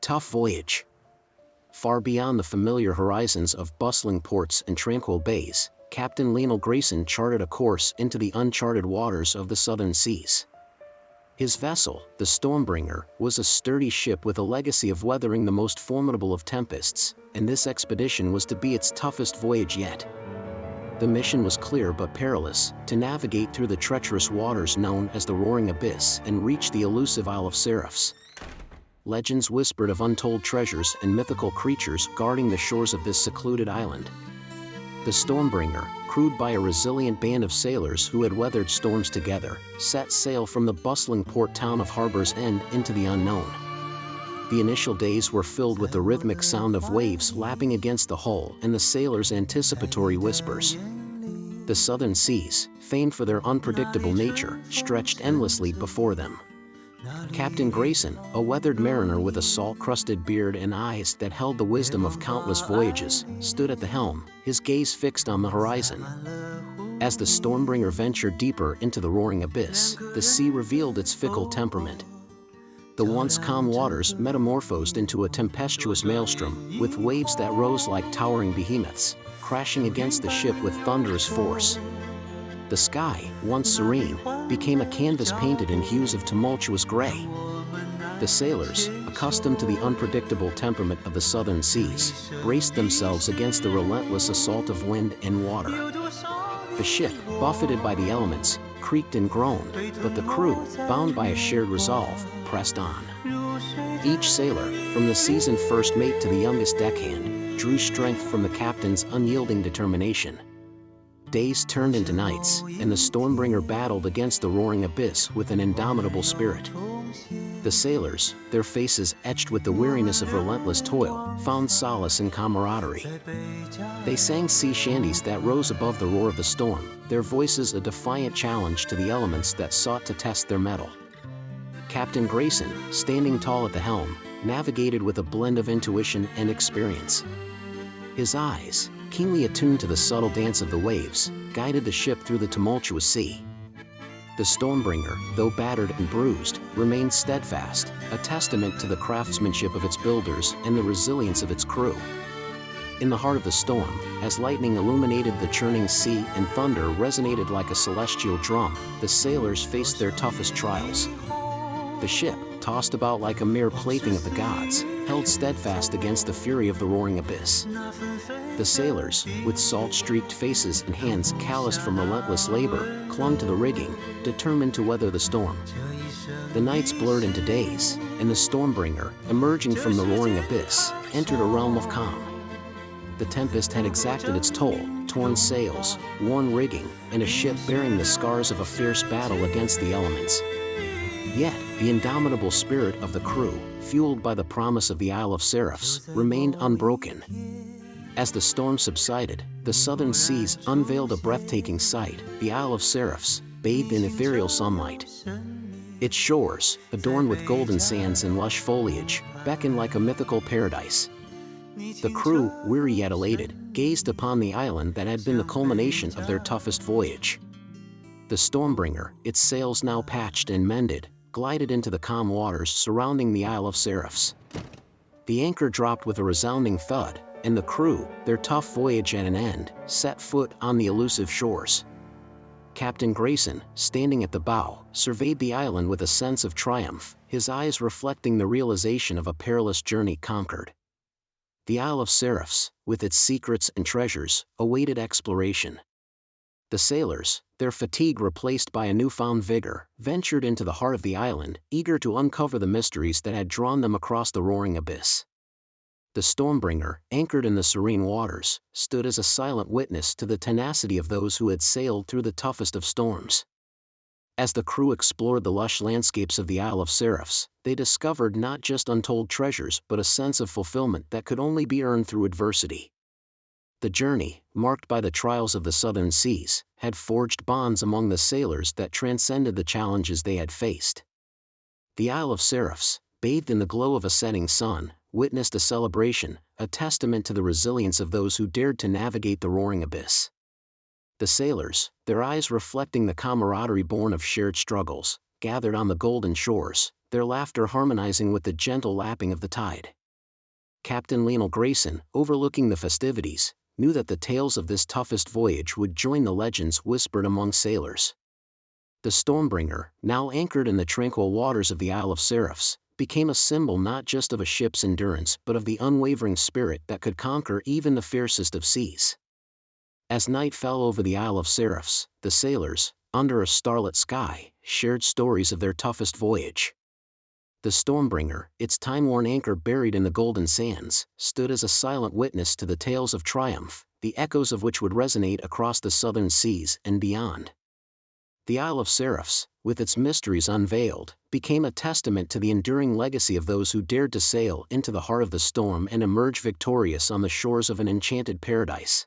tough voyage. Far beyond the familiar horizons of bustling ports and tranquil bays, Captain Lionel Grayson charted a course into the uncharted waters of the southern seas. His vessel, the Stormbringer, was a sturdy ship with a legacy of weathering the most formidable of tempests, and this expedition was to be its toughest voyage yet. The mission was clear but perilous, to navigate through the treacherous waters known as the Roaring Abyss and reach the elusive Isle of Seraphs. Legends whispered of untold treasures and mythical creatures guarding the shores of this secluded island. The Stormbringer, crewed by a resilient band of sailors who had weathered storms together, set sail from the bustling port town of Harbor's End into the unknown. The initial days were filled with the rhythmic sound of waves lapping against the hull and the sailors' anticipatory whispers. The southern seas, famed for their unpredictable nature, stretched endlessly before them. Captain Grayson, a weathered mariner with a salt-crusted beard and eyes that held the wisdom of countless voyages, stood at the helm, his gaze fixed on the horizon. As the Stormbringer ventured deeper into the roaring abyss, the sea revealed its fickle temperament. The once calm waters metamorphosed into a tempestuous maelstrom, with waves that rose like towering behemoths, crashing against the ship with thunderous force. The sky, once serene, became a canvas painted in hues of tumultuous gray. The sailors, accustomed to the unpredictable temperament of the southern seas, braced themselves against the relentless assault of wind and water. The ship, buffeted by the elements, creaked and groaned, but the crew, bound by a shared resolve, pressed on. Each sailor, from the seasoned first mate to the youngest deckhand, drew strength from the captain's unyielding determination. Days turned into nights, and the Stormbringer battled against the roaring abyss with an indomitable spirit. The sailors, their faces etched with the weariness of relentless toil, found solace in camaraderie. They sang sea shanties that rose above the roar of the storm, their voices a defiant challenge to the elements that sought to test their mettle. Captain Grayson, standing tall at the helm, navigated with a blend of intuition and experience. His eyes, keenly attuned to the subtle dance of the waves, guided the ship through the tumultuous sea. The Stormbringer, though battered and bruised, remained steadfast, a testament to the craftsmanship of its builders and the resilience of its crew. In the heart of the storm, as lightning illuminated the churning sea and thunder resonated like a celestial drum, the sailors faced their toughest trials. The ship, tossed about like a mere plaything of the gods, held steadfast against the fury of the roaring abyss. The sailors, with salt-streaked faces and hands calloused from relentless labor, clung to the rigging, determined to weather the storm. The nights blurred into days, and the Stormbringer, emerging from the roaring abyss, entered a realm of calm. The tempest had exacted its toll, torn sails, worn rigging, and a ship bearing the scars of a fierce battle against the elements. Yet, the indomitable spirit of the crew, fueled by the promise of the Isle of Seraphs, remained unbroken. As the storm subsided, the southern seas unveiled a breathtaking sight, the Isle of Seraphs, bathed in ethereal sunlight. Its shores, adorned with golden sands and lush foliage, beckoned like a mythical paradise. The crew, weary yet elated, gazed upon the island that had been the culmination of their toughest voyage. The Stormbringer, its sails now patched and mended, glided into the calm waters surrounding the Isle of Seraphs. The anchor dropped with a resounding thud, and the crew, their tough voyage at an end, set foot on the elusive shores. Captain Grayson, standing at the bow, surveyed the island with a sense of triumph, his eyes reflecting the realization of a perilous journey conquered. The Isle of Seraphs, with its secrets and treasures, awaited exploration. The sailors, their fatigue replaced by a newfound vigor, ventured into the heart of the island, eager to uncover the mysteries that had drawn them across the roaring abyss. The Stormbringer, anchored in the serene waters, stood as a silent witness to the tenacity of those who had sailed through the toughest of storms. As the crew explored the lush landscapes of the Isle of Seraphs, they discovered not just untold treasures but a sense of fulfillment that could only be earned through adversity. The journey, marked by the trials of the southern seas, had forged bonds among the sailors that transcended the challenges they had faced. The Isle of Seraphs, bathed in the glow of a setting sun, witnessed a celebration, a testament to the resilience of those who dared to navigate the roaring abyss. The sailors, their eyes reflecting the camaraderie born of shared struggles, gathered on the golden shores, their laughter harmonizing with the gentle lapping of the tide. Captain Lionel Grayson, overlooking the festivities, knew that the tales of this toughest voyage would join the legends whispered among sailors. The Stormbringer, now anchored in the tranquil waters of the Isle of Seraphs, became a symbol not just of a ship's endurance but of the unwavering spirit that could conquer even the fiercest of seas. As night fell over the Isle of Seraphs, the sailors, under a starlit sky, shared stories of their toughest voyage. The Stormbringer, its time-worn anchor buried in the golden sands, stood as a silent witness to the tales of triumph, the echoes of which would resonate across the southern seas and beyond. The Isle of Seraphs, with its mysteries unveiled, became a testament to the enduring legacy of those who dared to sail into the heart of the storm and emerge victorious on the shores of an enchanted paradise.